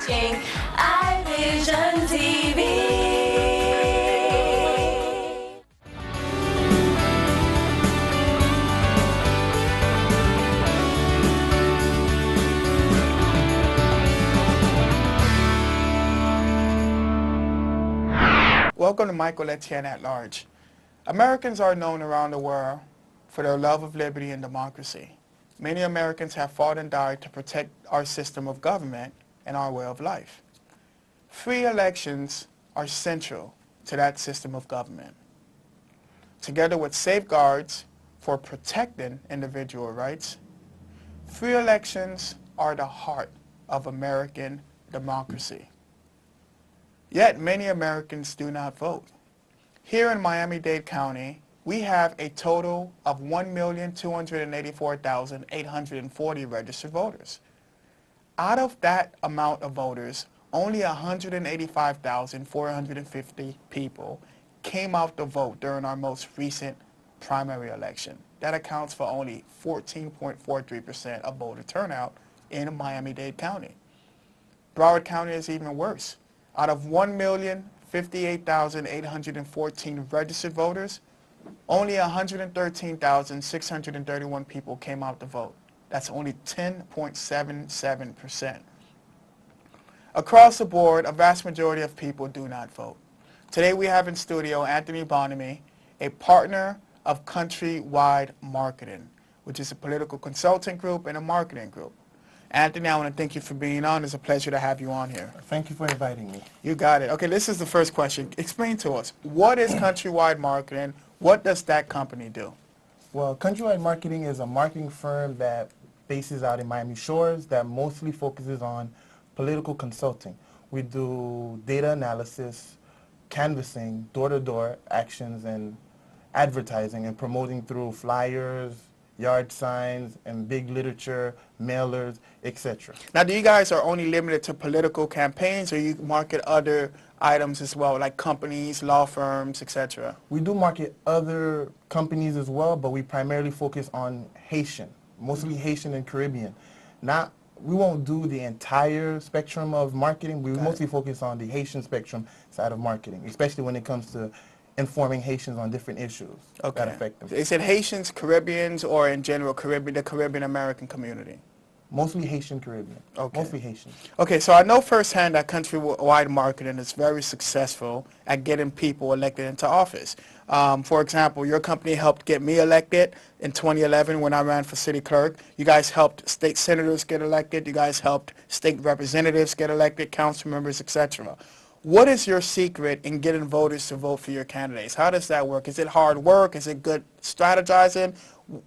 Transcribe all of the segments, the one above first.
watching iVision TV. Welcome to Michael Etienne At Large. Americans are known around the world for their love of liberty and democracy. Many Americans have fought and died to protect our system of government and our way of life. Free elections are central to that system of government. Together with safeguards for protecting individual rights, free elections are the heart of American democracy. Yet many Americans do not vote. Here in Miami-Dade County, we have a total of 1,284,840 registered voters. Out of that amount of voters, only 185,450 people came out to vote during our most recent primary election. That accounts for only 14.43% of voter turnout in Miami-Dade County. Broward County is even worse. Out of 1,058,814 registered voters, only 113,631 people came out to vote. That's only 10.77%. Across the board, a vast majority of people do not vote. Today we have in studio Anthony Bonamy, a partner of Countrywide Marketing, which is a political consulting group and a marketing group. Anthony, I want to thank you for being on. It's a pleasure to have you on here. Thank you for inviting me. You got it. Okay, this is the first question. Explain to us, what is Countrywide Marketing? What does that company do? Well, Countrywide Marketing is a marketing firm that bases out in Miami Shores that mostly focuses on political consulting. We do data analysis, canvassing, door-to-door actions, and advertising and promoting through flyers, yard signs, and big literature, mailers, etc. Now, do you guys are only limited to political campaigns, or you market other items as well, like companies, law firms, etc.? We do market other companies as well, but we primarily focus on Haitian, mostly Haitian and Caribbean. We won't do the entire spectrum of marketing. We mostly focus on the Haitian spectrum side of marketing, especially when it comes to informing Haitians on different issues that affect them. Is it Haitians, Caribbeans, or in general the Caribbean American community? Mostly Haitian Caribbean. Okay. Mostly Haitian. Okay, so I know firsthand that Countrywide Marketing is very successful at getting people elected into office. For example, your company helped get me elected in 2011 when I ran for city clerk. You guys helped state senators get elected. You guys helped state representatives get elected, council members, etc. What is your secret in getting voters to vote for your candidates? How does that work? Is it hard work? Is it good strategizing?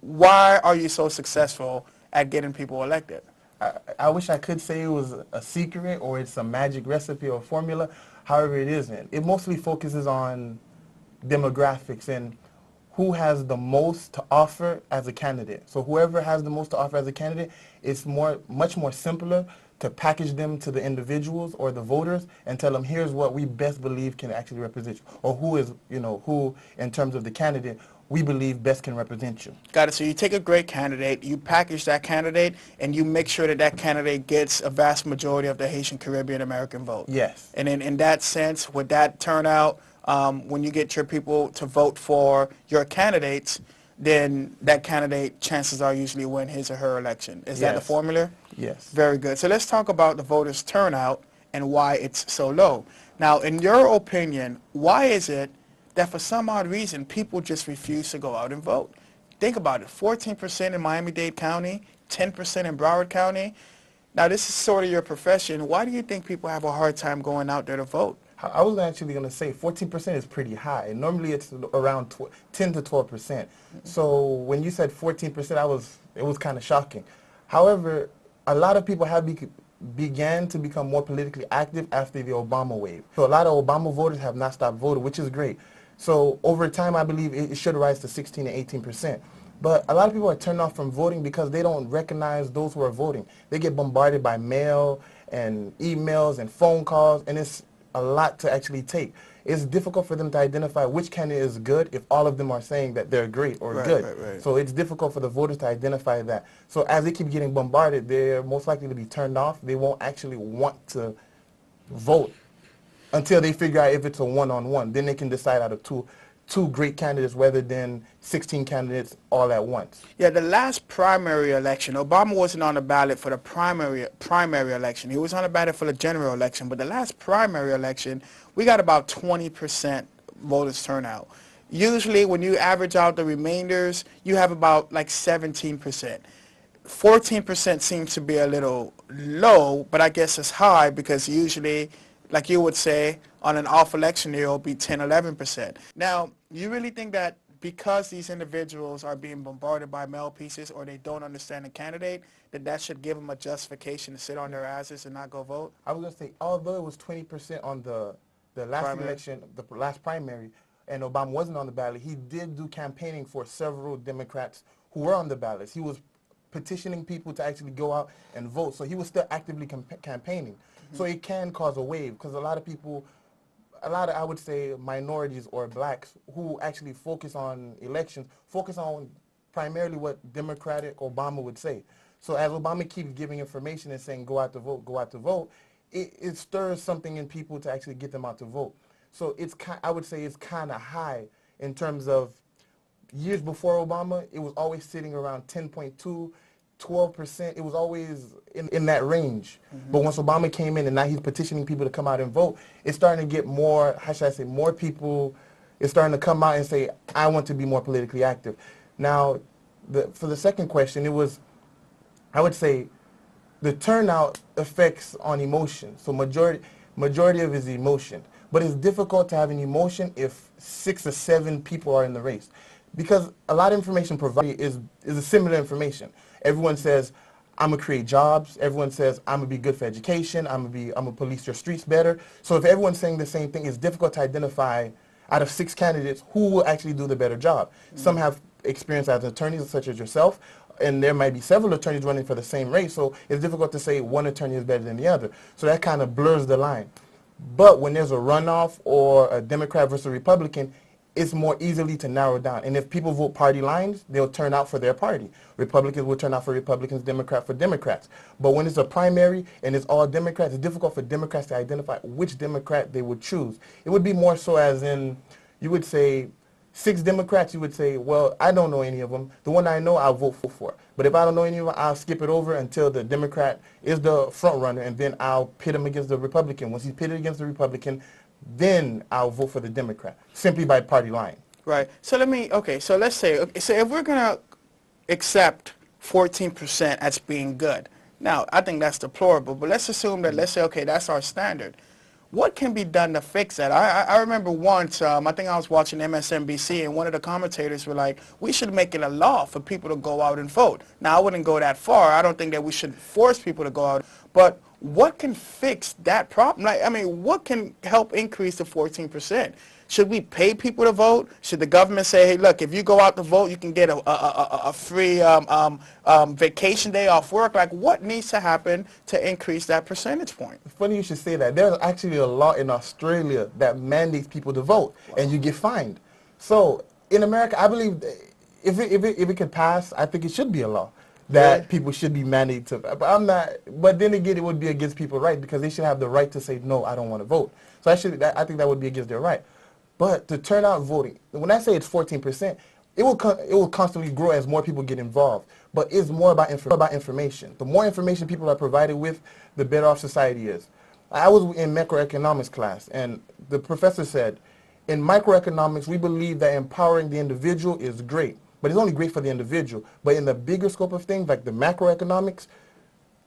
Why are you so successful at getting people elected? I wish I could say it was a secret or it's a magic recipe or formula. However, it isn't. It mostly focuses on demographics and who has the most to offer as a candidate. So whoever has the most to offer as a candidate, it's much more simpler to package them to the individuals or the voters and tell them, here's what we best believe can actually represent you, or who is, who in terms of the candidate we believe best can represent you. Got it. So you take a great candidate, you package that candidate, and you make sure that that candidate gets a vast majority of the Haitian Caribbean American vote. Yes. And in that sense, with that turnout, when you get your people to vote for your candidates, then that candidate, chances are, usually win his or her election. Is that the formula? Yes. Very good. So let's talk about the voters' turnout and why it's so low. Now, in your opinion, why is it that for some odd reason people just refuse to go out and vote? Think about it. 14% in Miami-Dade County, 10% in Broward County. Now, this is sort of your profession. Why do you think people have a hard time going out there to vote? I was actually going to say 14% is pretty high. Normally it's around 10 to 12%. So when you said 14%, it was kind of shocking. However, a lot of people have began to become more politically active after the Obama wave. So a lot of Obama voters have not stopped voting, which is great. So over time, I believe it should rise to 16 to 18%. But a lot of people are turned off from voting because they don't recognize those who are voting. They get bombarded by mail and emails and phone calls, and it's a lot to actually take. It's difficult for them to identify which candidate is good if all of them are saying that they're great or good. Right. So it's difficult for the voters to identify that. So as they keep getting bombarded, they're most likely to be turned off. They won't actually want to vote until they figure out if it's a one-on-one. Then they can decide out of two great candidates rather than 16 candidates all at once. Yeah, the last primary election, Obama wasn't on the ballot for the primary election. He was on the ballot for the general election. But the last primary election, we got about 20% voters turnout. Usually, when you average out the remainders, you have about like 17%. 14% seems to be a little low, but I guess it's high because usually, like you would say, on an off election year, it'll be 10, 11%. Now, you really think that because these individuals are being bombarded by mail pieces or they don't understand the candidate, that should give them a justification to sit on their asses and not go vote? I was going to say, although it was 20% on the last Primary. election, the last primary, and Obama wasn't on the ballot, he did do campaigning for several Democrats who were on the ballots. He was petitioning people to actually go out and vote. So he was still actively campaigning. Mm-hmm. So it can cause a wave because a lot of people, I would say, minorities or blacks who actually focus on elections, focus on primarily what Democratic Obama would say. So as Obama keeps giving information and saying, go out to vote, it stirs something in people to actually get them out to vote. So I would say it's kind of high in terms of years before Obama. It was always sitting around 10.2, 12%. It was always in that range. Mm-hmm. But once Obama came in and now he's petitioning people to come out and vote, it's starting to get more, how should I say, more people, it's starting to come out and say, I want to be more politically active. Now, for the second question, it was, I would say, the turnout affects on emotion. So majority of it is emotion. But it's difficult to have an emotion if 6 or 7 people are in the race. Because a lot of information provided is a similar information. Everyone says, I'm going to create jobs. Everyone says, I'm going to be good for education. I'm going to police your streets better. So if everyone's saying the same thing, it's difficult to identify out of 6 candidates who will actually do the better job. Mm-hmm. Some have experience as attorneys, such as yourself, and there might be several attorneys running for the same race. So it's difficult to say one attorney is better than the other. So that kind of blurs the line. But when there's a runoff or a Democrat versus a Republican, it's more easily to narrow down. And if people vote party lines, they'll turn out for their party. Republicans will turn out for Republicans, Democrats for Democrats. But when it's a primary and it's all Democrats, it's difficult for Democrats to identify which Democrat they would choose. It would be more so as in, you would say, 6 Democrats, you would say, well, I don't know any of them. The one I know, I'll vote for. But if I don't know any of them, I'll skip it over until the Democrat is the front runner, and then I'll pit him against the Republican. Once he's pitted against the Republican, then I'll vote for the Democrat, simply by party line. Right. So so let's say, so if we're going to accept 14% as being good, now, I think that's deplorable, but let's assume that, let's say, okay, that's our standard. What can be done to fix that? I remember once, I think I was watching MSNBC, and one of the commentators were like, we should make it a law for people to go out and vote. Now, I wouldn't go that far. I don't think that we should force people to go out. But what can fix that problem? Like, I mean, what can help increase the 14%? Should we pay people to vote? Should the government say, hey, look, if you go out to vote, you can get a free vacation day off work? Like, what needs to happen to increase that percentage point? It's funny you should say that. There's actually a law in Australia that mandates people to vote, and you get fined. So in America, I believe if it could pass, I think it should be a law that people should be mandated to. But I'm not. But then again, it would be against people's right because they should have the right to say, no, I don't want to vote. So I think that would be against their right. But to turn out voting, when I say it's 14%, it will constantly grow as more people get involved. But it's more about information. The more information people are provided with, the better off society is. I was in macroeconomics class, and the professor said, in microeconomics, we believe that empowering the individual is great, but it's only great for the individual. But in the bigger scope of things, like the macroeconomics,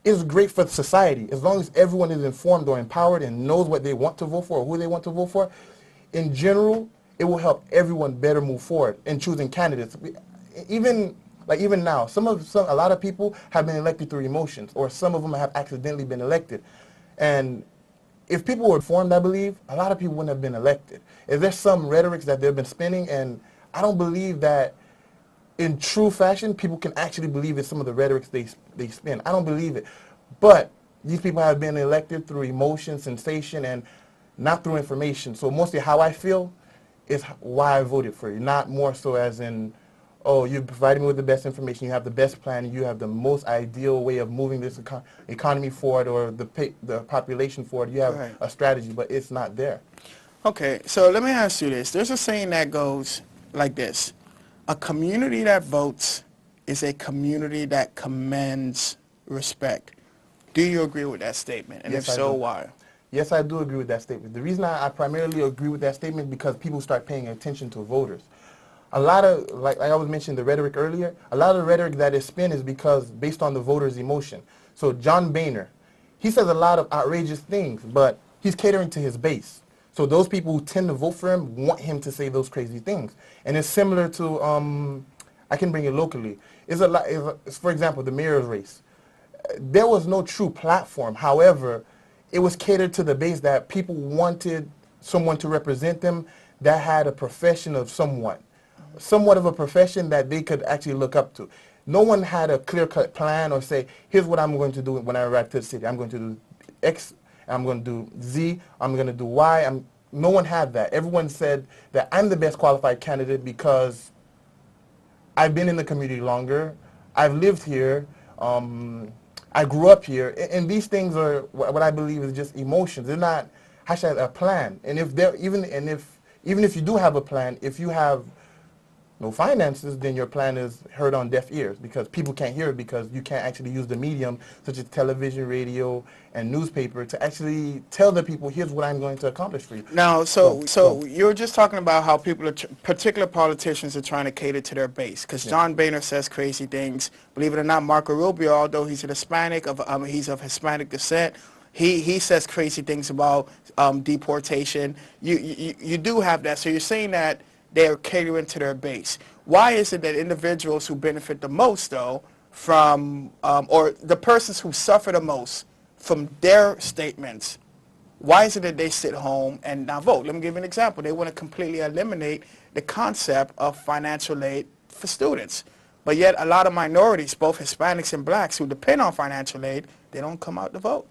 it's great for society. As long as everyone is informed or empowered and knows what they want to vote for or who they want to vote for, in general, it will help everyone better move forward in choosing candidates. Even now, a lot of people have been elected through emotions, or some of them have accidentally been elected. And if people were informed, I believe, a lot of people wouldn't have been elected. If there's some rhetorics that they've been spinning, and I don't believe that in true fashion, people can actually believe in some of the rhetorics they spin. I don't believe it. But these people have been elected through emotion, sensation, and not through information. So mostly how I feel is why I voted for you, not more so as in, oh, you provided me with the best information, you have the best plan, you have the most ideal way of moving this economy forward or the population forward. You have Right. a strategy, but it's not there. Okay, so let me ask you this. There's a saying that goes like this. A community that votes is a community that commands respect. Do you agree with that statement? And Yes, if I so, do. why? Yes, I do agree with that statement. The reason I primarily agree with that statement is because people start paying attention to voters. A lot of, like I was mentioning the rhetoric earlier, a lot of the rhetoric that is spin is because based on the voters' emotion. So John Boehner, he says a lot of outrageous things, but he's catering to his base. So those people who tend to vote for him want him to say those crazy things. And it's similar to, I can bring it locally. For example, the mayor's race. There was no true platform. However, it was catered to the base that people wanted someone to represent them that had a profession of somewhat of a profession that they could actually look up to. No one had a clear-cut plan or say, here's what I'm going to do when I arrive to the city. I'm going to do X, I'm going to do Z, I'm going to do Y. No one had that. Everyone said that I'm the best qualified candidate because I've been in the community longer, I've lived here, I grew up here, and these things are what I believe is just emotions. They're not a plan. And even if you do have a plan, if you have no finances, then your plan is heard on deaf ears because people can't hear it because you can't actually use the medium such as television, radio, and newspaper to actually tell the people, here's what I'm going to accomplish for you. Now, so you're just talking about how particular politicians are trying to cater to their base. Because John Boehner says crazy things. Believe it or not, Marco Rubio, although he's an Hispanic, he's of Hispanic descent, he says crazy things about deportation. You do have that. So you're saying that they're catering to their base. Why is it that individuals who benefit the most, though, from, or the persons who suffer the most from their statements, why is it that they sit home and not vote? Let me give you an example. They want to completely eliminate the concept of financial aid for students. But yet a lot of minorities, both Hispanics and blacks, who depend on financial aid, they don't come out to vote.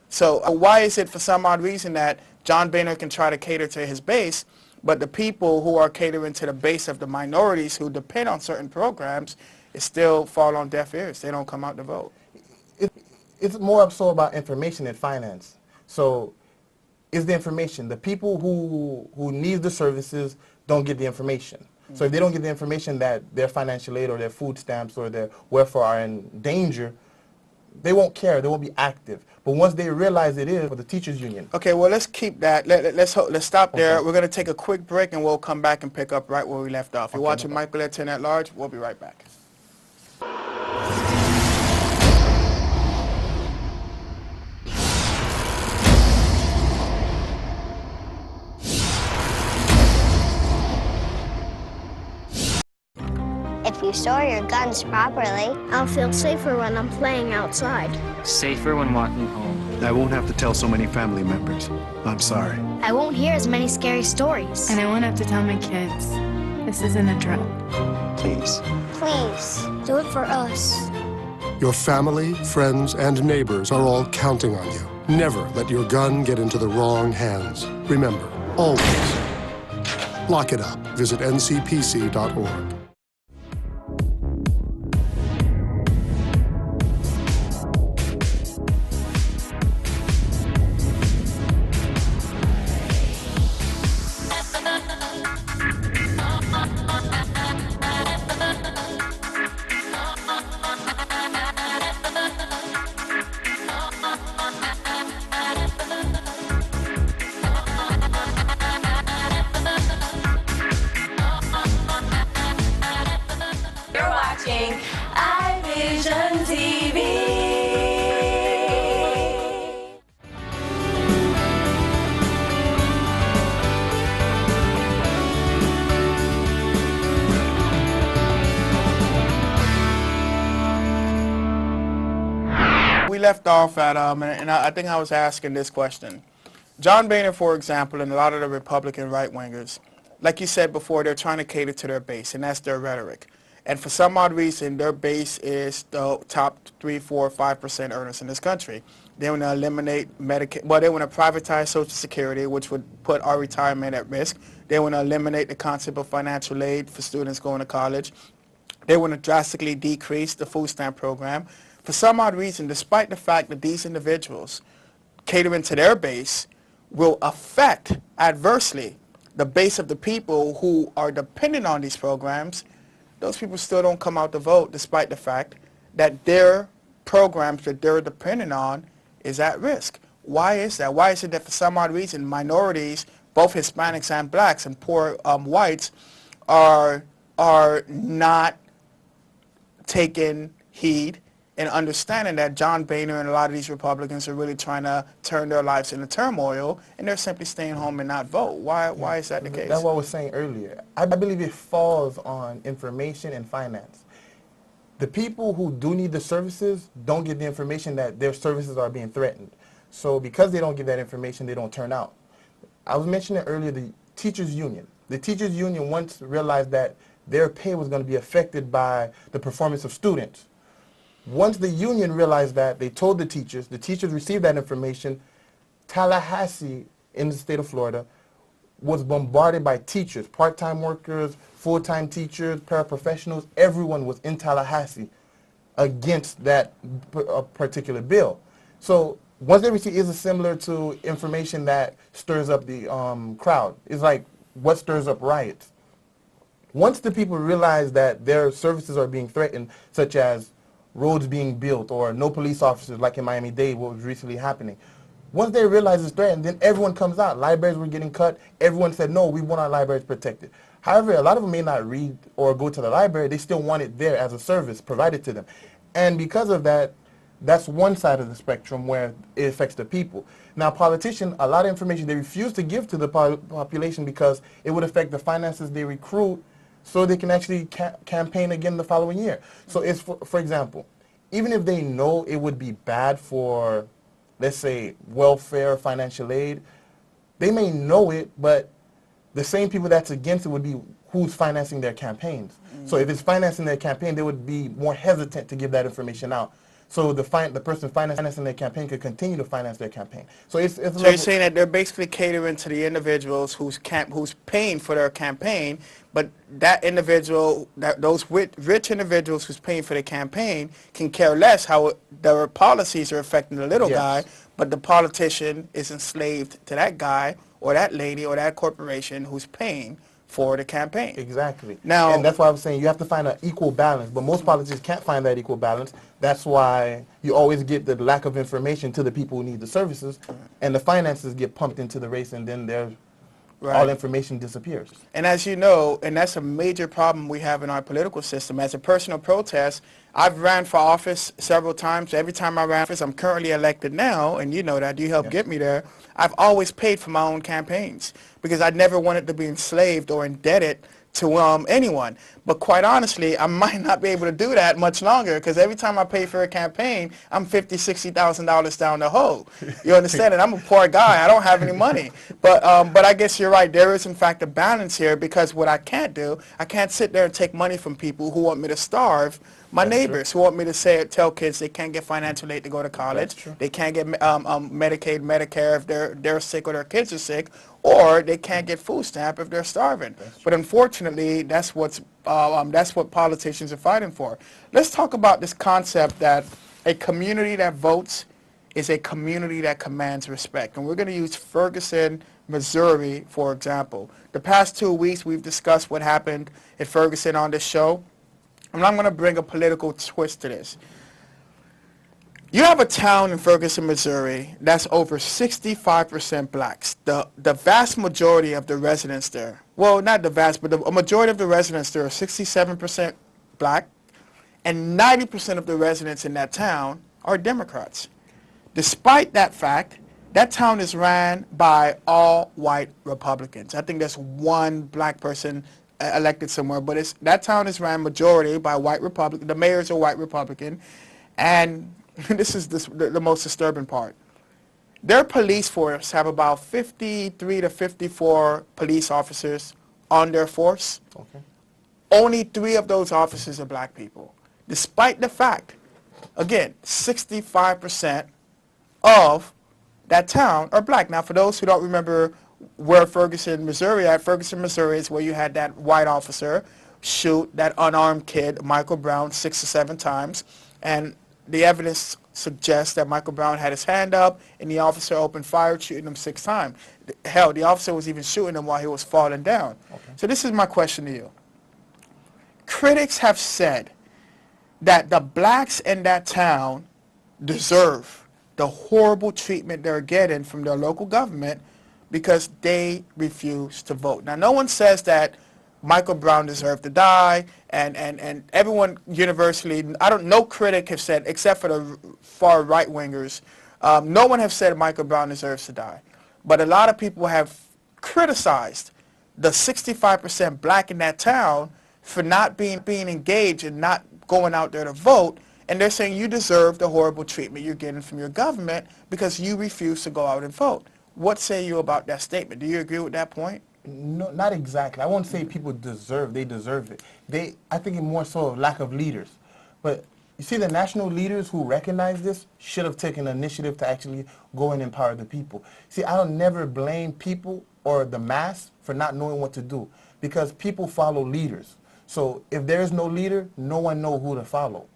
So why is it for some odd reason that John Boehner can try to cater to his base, but the people who are catering to the base of the minorities who depend on certain programs, it still fall on deaf ears? They don't come out to vote. It's more so about information than finance. So it's the information. The people who need the services don't get the information. So if they don't get the information that their financial aid or their food stamps or their welfare are in danger, they won't care. They won't be active. But once they realize it is for the teachers union. Okay, well, let's keep that. Let's stop there. Okay. We're going to take a quick break, and we'll come back and pick up right where we left off. You're watching Michael Etienne at Large. We'll be right back. If you store your guns properly, I'll feel safer when I'm playing outside. Safer when walking home. I won't have to tell so many family members. I'm sorry. I won't hear as many scary stories. And I won't have to tell my kids, this isn't a drill. Please. please. Do it for us. Your family, friends, and neighbors are all counting on you. Never let your gun get into the wrong hands. Remember, always, lock it up. Visit ncpc.org. You're watching iVision TV. We left off at, and I think I was asking this question. John Boehner, for example, and a lot of the Republican right-wingers, like you said before, they're trying to cater to their base, and that's their rhetoric. And for some odd reason, their base is the top 3, 4, 5% earners in this country. They want to eliminate Medicaid. Well, they want to privatize Social Security, which would put our retirement at risk. They want to eliminate the concept of financial aid for students going to college. They want to drastically decrease the food stamp program. For some odd reason, despite the fact that these individuals catering to their base will affect adversely the base of the people who are dependent on these programs, those people still don't come out to vote despite the fact that their programs that they're dependent on is at risk. Why is that? Why is it that for some odd reason minorities, both Hispanics and blacks and poor whites, are not taking heed and understanding that John Boehner and a lot of these Republicans are really trying to turn their lives into turmoil, and they're simply staying home and not vote? Why is that the case? That's what I was saying earlier. I believe it falls on information and finance. The people who do need the services don't get the information that their services are being threatened. So because they don't get that information, they don't turn out. I was mentioning earlier the teachers union. The teachers union once realized that their pay was going to be affected by the performance of students. Once the union realized that, they told the teachers received that information. Tallahassee, in the state of Florida, was bombarded by teachers, part-time workers, full-time teachers, paraprofessionals. Everyone was in Tallahassee against that particular bill. So once they receive, is similar to information that stirs up the crowd. It's like what stirs up riots. Once the people realize that their services are being threatened, such as roads being built or no police officers like in Miami-Dade, what was recently happening. Once they realize it's threatened, then everyone comes out. Libraries were getting cut. Everyone said, no, we want our libraries protected. However, a lot of them may not read or go to the library. They still want it there as a service provided to them. And because of that, that's one side of the spectrum where it affects the people. Now, politicians, a lot of information they refuse to give to the population because it would affect the finances they recruit so they can actually campaign again the following year. So it's, for example, even if they know it would be bad for, let's say, welfare, financial aid, they may know it, but the same people that's against it would be who's financing their campaigns. So if it's financing their campaign, they would be more hesitant to give that information out. So the person financing their campaign could continue to finance their campaign. So so you're saying that they're basically catering to the individuals who's paying for their campaign, but that individual, those rich individuals who's paying for the campaign can care less how their policies are affecting the little guy, but the politician is enslaved to that guy or that lady or that corporation who's paying for the campaign. Exactly. Now, and that's why I'm saying you have to find an equal balance, but most politicians can't find that equal balance. That's why you always get the lack of information to the people who need the services, and the finances get pumped into the race, and then all information disappears. And as you know, and that's a major problem we have in our political system. As a personal protest, I've ran for office several times. Every time I ran for office, I'm currently elected now, and you know that. You helped get me there. I've always paid for my own campaigns because I never wanted to be enslaved or indebted to anyone. But quite honestly, I might not be able to do that much longer because every time I pay for a campaign, I'm $50,000, $60,000 down the hole. You understand? And I'm a poor guy. I don't have any money. But I guess you're right. There is, in fact, a balance here because what I can't do, I can't sit there and take money from people who want me to starve my neighbors, who want me to tell kids they can't get financial aid to go to college, they can't get Medicaid, Medicare if they're sick or their kids are sick, or they can't get food stamp if they're starving. But unfortunately, that's what politicians are fighting for. Let's talk about this concept that a community that votes is a community that commands respect. And we're going to use Ferguson, Missouri, for example. The past 2 weeks, we've discussed what happened at Ferguson on this show. And I'm going to bring a political twist to this. You have a town in Ferguson, Missouri that's over 65% blacks. The vast majority of the residents there, well, not the vast, but a majority of the residents there are 67% black, and 90% of the residents in that town are Democrats. Despite that fact, that town is ran by all white Republicans. I think there's one black person elected somewhere, but that town is ran majority by white Republican. The mayor's a white Republican, and this is the most disturbing part. Their police force have about 53 to 54 police officers on their force. Only 3 of those officers are black people, despite the fact, again, 65% of that town are black. Now, for those who don't remember where Ferguson, Missouri at, Ferguson, Missouri is where you had that white officer shoot that unarmed kid, Michael Brown, 6 or 7 times. And the evidence suggests that Michael Brown had his hand up and the officer opened fire, shooting him 6 times. Hell, the officer was even shooting him while he was falling down. Okay. So this is my question to you. Critics have said that the blacks in that town deserve the horrible treatment they're getting from their local government because they refuse to vote. Now, no one says that Michael Brown deserved to die, and everyone universally, no critic have said, except for the far right-wingers, no one have said Michael Brown deserves to die. But a lot of people have criticized the 65% black in that town for not being engaged and not going out there to vote, and they're saying you deserve the horrible treatment you're getting from your government because you refuse to go out and vote. What say you about that statement? Do you agree with that point? No, not exactly. I won't say people deserve it. I think it's more so of lack of leaders. But you see, the national leaders who recognize this should have taken the initiative to actually go and empower the people. See, I don't never blame people or the mass for not knowing what to do because people follow leaders. So if there is no leader, no one knows who to follow.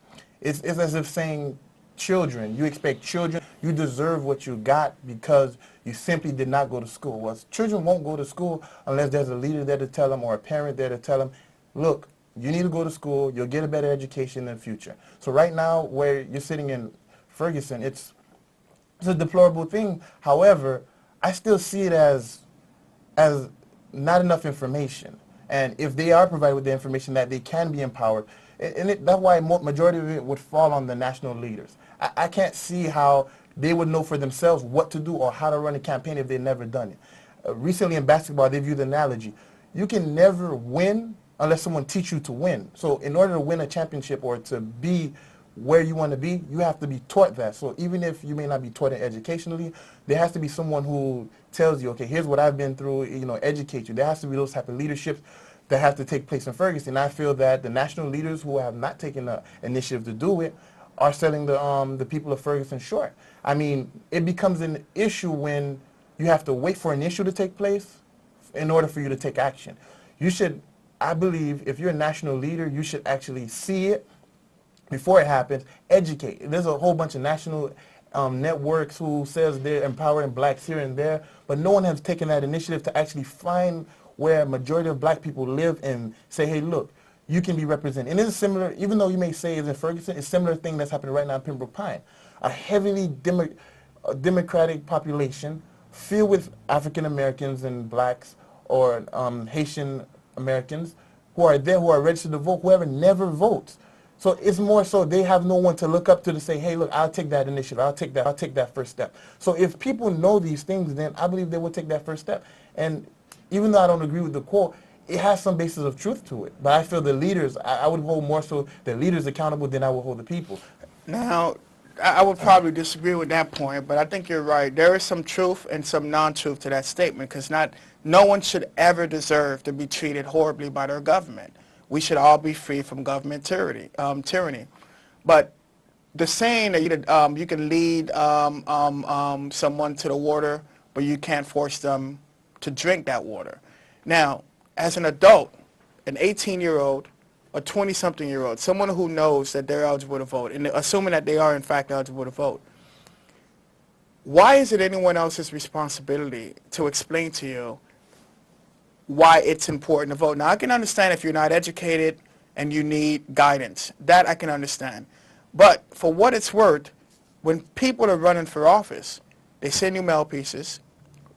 It's as if saying children, you expect children, you deserve what you got because you simply did not go to school. Well, children won't go to school unless there's a leader there to tell them or a parent there to tell them, look, you need to go to school, you'll get a better education in the future. So right now, where you're sitting in Ferguson, it's a deplorable thing. However, I still see it as not enough information. And if they are provided with the information that they can be empowered, that's why majority of it would fall on the national leaders. I can't see how they would know for themselves what to do or how to run a campaign if they've never done it. Recently in basketball, they've used the analogy. You can never win unless someone teaches you to win. So in order to win a championship or to be where you want to be, you have to be taught that. So even if you may not be taught it educationally, there has to be someone who tells you, okay, here's what I've been through, educate you. There has to be those type of leaderships that have to take place in Ferguson. I feel that the national leaders who have not taken the initiative to do it are selling the people of Ferguson short. I mean, it becomes an issue when you have to wait for an issue to take place in order for you to take action. You should, I believe, if you're a national leader, you should actually see it before it happens, educate. There's a whole bunch of national networks who says they're empowering blacks here and there, but no one has taken that initiative to actually find where a majority of black people live and say, hey, look, you can be represented. And it's similar, even though you may say it's in Ferguson, it's a similar thing that's happening right now in Pembroke Pines. A heavily democratic population filled with African Americans and blacks or Haitian Americans who are there, who are registered to vote, whoever never votes. So it's more so they have no one to look up to say, hey, look, I'll take that initiative. I'll take that first step. So if people know these things, then I believe they will take that first step. And even though I don't agree with the quote, it has some basis of truth to it. But I feel the leaders, I would hold more so the leaders accountable than I would hold the people. Now, I would probably disagree with that point, but I think you're right. There is some truth and some non-truth to that statement because no one should ever deserve to be treated horribly by their government. We should all be free from government tyranny. But the saying that you can lead someone to the water, but you can't force them to drink that water. Now, as an adult, an 18-year-old, a 20-something-year-old, someone who knows that they're eligible to vote, and assuming that they are in fact eligible to vote, why is it anyone else's responsibility to explain to you why it's important to vote? Now, I can understand if you're not educated and you need guidance. That I can understand. But for what it's worth, when people are running for office, they send you mail pieces,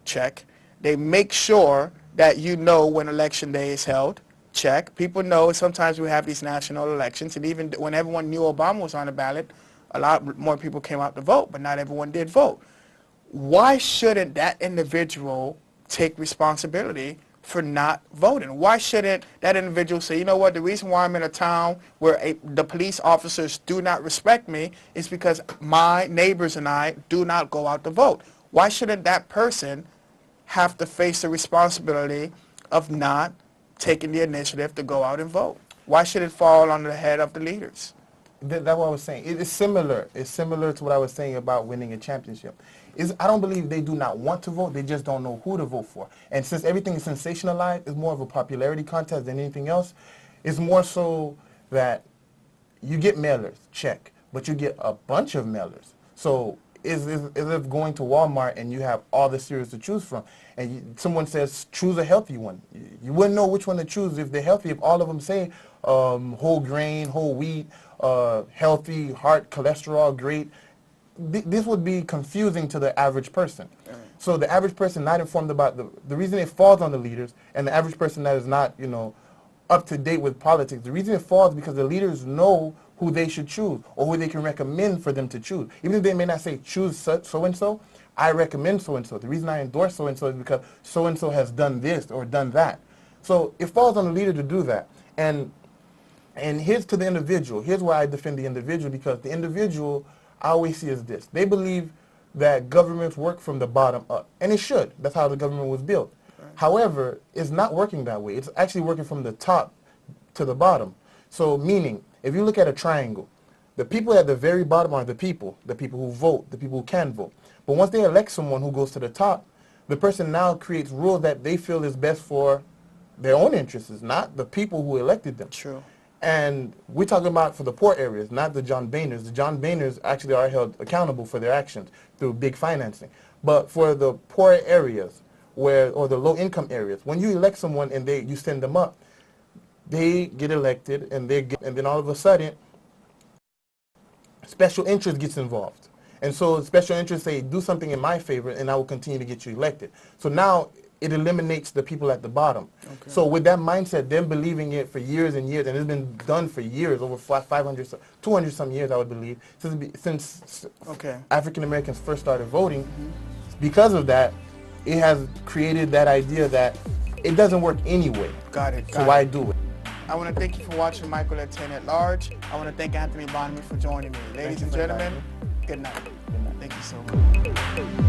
check. They make sure that you know when election day is held, check. People know sometimes we have these national elections, and even when everyone knew Obama was on the ballot, a lot more people came out to vote, but not everyone did vote. Why shouldn't that individual take responsibility for not voting? Why shouldn't that individual say, you know what, the reason why I'm in a town where the police officers do not respect me is because my neighbors and I do not go out to vote? Why shouldn't that person have to face the responsibility of not taking the initiative to go out and vote? Why should it fall on the head of the leaders? That's what I was saying. It's similar. It's similar to what I was saying about winning a championship. I don't believe they do not want to vote. They just don't know who to vote for. And since everything is sensationalized, it's more of a popularity contest than anything else. It's more so that you get mailers, check, but you get a bunch of mailers. So is if going to Walmart and you have all the cereals to choose from, and someone says choose a healthy one, you wouldn't know which one to choose if they're healthy. If all of them say whole grain, whole wheat, healthy, heart, cholesterol, great, this would be confusing to the average person. So the average person not informed about the reason it falls on the leaders, and the average person that is not, you know, up to date with politics, the reason it falls is because the leaders know who they should choose or who they can recommend for them to choose. Even if they may not say choose so-and-so, I recommend so-and-so. The reason I endorse so-and-so is because so-and-so has done this or done that. So it falls on the leader to do that. And here's to the individual. Here's why I defend the individual, because the individual I always see as this. They believe that governments work from the bottom up. And it should. That's how the government was built. However, it's not working that way. It's actually working from the top to the bottom. So meaning, if you look at a triangle, the people at the very bottom are the people who vote, the people who can vote. But once they elect someone who goes to the top, the person now creates rules that they feel is best for their own interests, not the people who elected them. True. And we're talking about for the poor areas, not the John Boehners. The John Boehners actually are held accountable for their actions through big financing. But for the poor areas, or the low-income areas, when you elect someone and you send them up, they get elected, and then all of a sudden, special interest gets involved. And so special interests say, do something in my favor, and I will continue to get you elected. So now it eliminates the people at the bottom. Okay. So with that mindset, them believing it for years and years, and it's been done for years, over 500, 200 some years, I would believe, since African Americans first started voting. Because of that, it has created that idea that it doesn't work anyway. Got it. So why do it? I want to thank you for watching Michael Etienne at Large. I want to thank Anthony Bonamy for joining me. Ladies and gentlemen, good night. Thank you so much.